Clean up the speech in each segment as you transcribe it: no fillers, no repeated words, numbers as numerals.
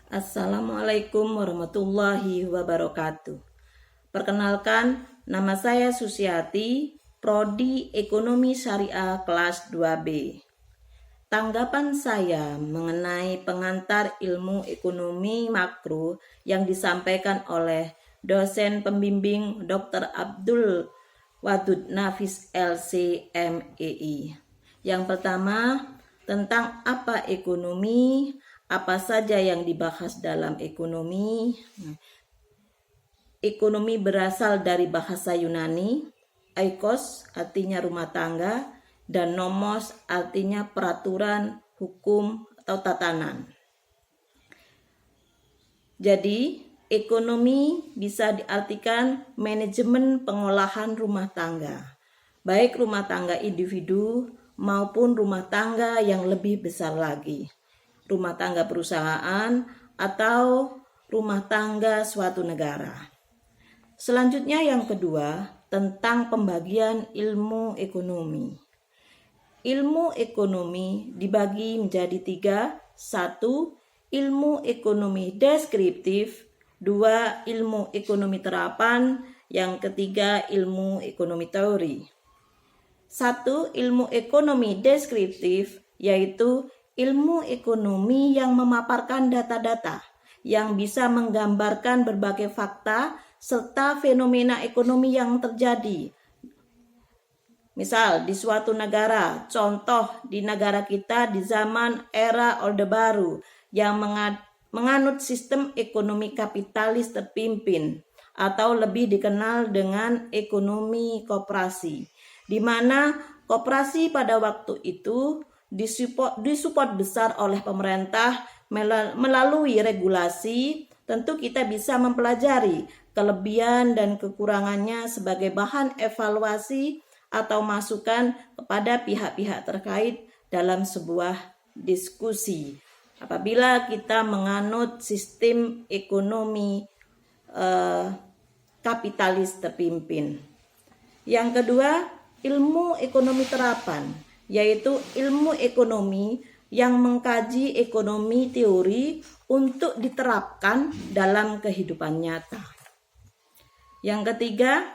Assalamualaikum warahmatullahi wabarakatuh. Perkenalkan, nama saya Susiati, Prodi Ekonomi Syariah kelas 2B. Tanggapan saya mengenai pengantar ilmu ekonomi makro yang disampaikan oleh dosen pembimbing Dr. Abdul Wadud Nafis LC.MEI. Yang pertama, tentang apa ekonomi, apa saja yang dibahas dalam ekonomi. Ekonomi berasal dari bahasa Yunani, oikos artinya rumah tangga, dan nomos artinya peraturan, hukum, atau tatanan. Jadi, ekonomi bisa diartikan manajemen pengolahan rumah tangga, baik rumah tangga individu maupun rumah tangga yang lebih besar lagi, rumah tangga perusahaan atau rumah tangga suatu negara. Selanjutnya yang kedua, tentang pembagian ilmu ekonomi. Ilmu ekonomi dibagi menjadi 3. 1. Ilmu ekonomi deskriptif. 2. Ilmu ekonomi terapan. Yang ketiga, ilmu ekonomi teori. 1. Ilmu ekonomi deskriptif yaitu ilmu ekonomi yang memaparkan data-data yang bisa menggambarkan berbagai fakta serta fenomena ekonomi yang terjadi. Misal di suatu negara, contoh di negara kita di zaman era Orde Baru yang menganut sistem ekonomi kapitalis terpimpin atau lebih dikenal dengan ekonomi koperasi, di mana koperasi pada waktu itu disupport besar oleh pemerintah melalui regulasi. Tentu kita bisa mempelajari kelebihan dan kekurangannya sebagai bahan evaluasi atau masukan kepada pihak-pihak terkait dalam sebuah diskusi. Apabila kita menganut sistem ekonomi kapitalis terpimpin. Yang kedua, ilmu ekonomi terapan, yaitu ilmu ekonomi yang mengkaji ekonomi teori untuk diterapkan dalam kehidupan nyata. Yang ketiga,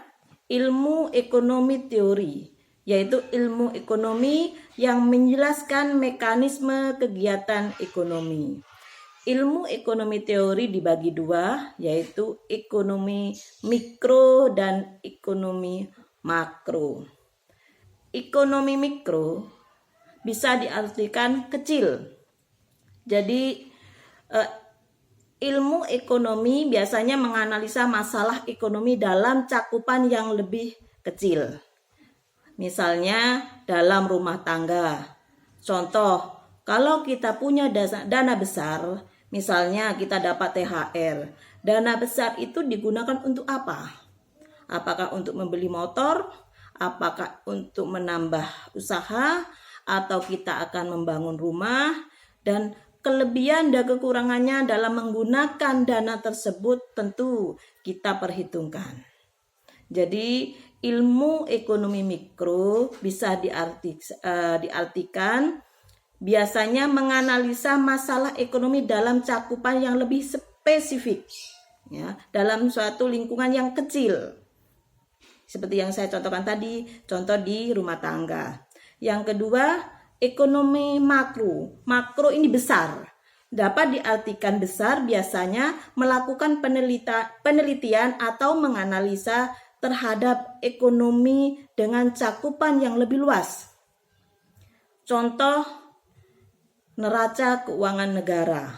ilmu ekonomi teori, yaitu ilmu ekonomi yang menjelaskan mekanisme kegiatan ekonomi. Ilmu ekonomi teori dibagi 2, yaitu ekonomi mikro dan ekonomi makro. Ekonomi mikro bisa diartikan kecil. Jadi ilmu ekonomi biasanya menganalisa masalah ekonomi dalam cakupan yang lebih kecil. Misalnya dalam rumah tangga. Contoh, kalau kita punya dana besar, misalnya kita dapat THR. Dana besar itu digunakan untuk apa? Apakah untuk membeli motor? Apakah untuk menambah usaha? Atau kita akan membangun rumah? Dan kelebihan dan kekurangannya dalam menggunakan dana tersebut tentu kita perhitungkan. Jadi ilmu ekonomi mikro bisa diartikan biasanya menganalisa masalah ekonomi dalam cakupan yang lebih spesifik, ya, dalam suatu lingkungan yang kecil. Seperti yang saya contohkan tadi, contoh di rumah tangga. Yang kedua, ekonomi makro. Makro ini besar. Dapat diartikan besar biasanya melakukan penelitian atau menganalisa terhadap ekonomi dengan cakupan yang lebih luas. Contoh, neraca keuangan negara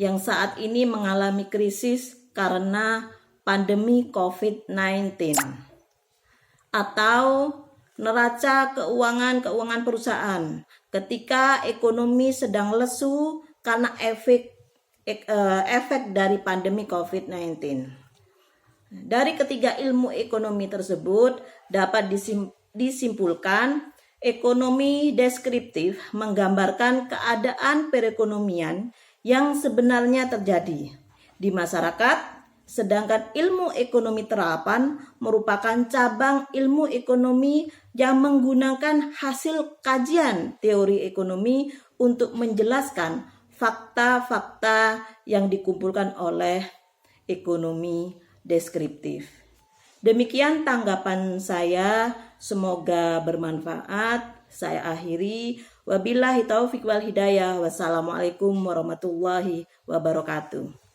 yang saat ini mengalami krisis karena pandemi COVID-19. Atau neraca keuangan perusahaan ketika ekonomi sedang lesu karena efek dari pandemi COVID-19. Dari ketiga ilmu ekonomi tersebut dapat disimpulkan ekonomi deskriptif menggambarkan keadaan perekonomian yang sebenarnya terjadi di masyarakat. Sedangkan ilmu ekonomi terapan merupakan cabang ilmu ekonomi yang menggunakan hasil kajian teori ekonomi untuk menjelaskan fakta-fakta yang dikumpulkan oleh ekonomi deskriptif. Demikian tanggapan saya, semoga bermanfaat. Saya akhiri. Wabillahi taufiq wal hidayah. Wassalamualaikum warahmatullahi wabarakatuh.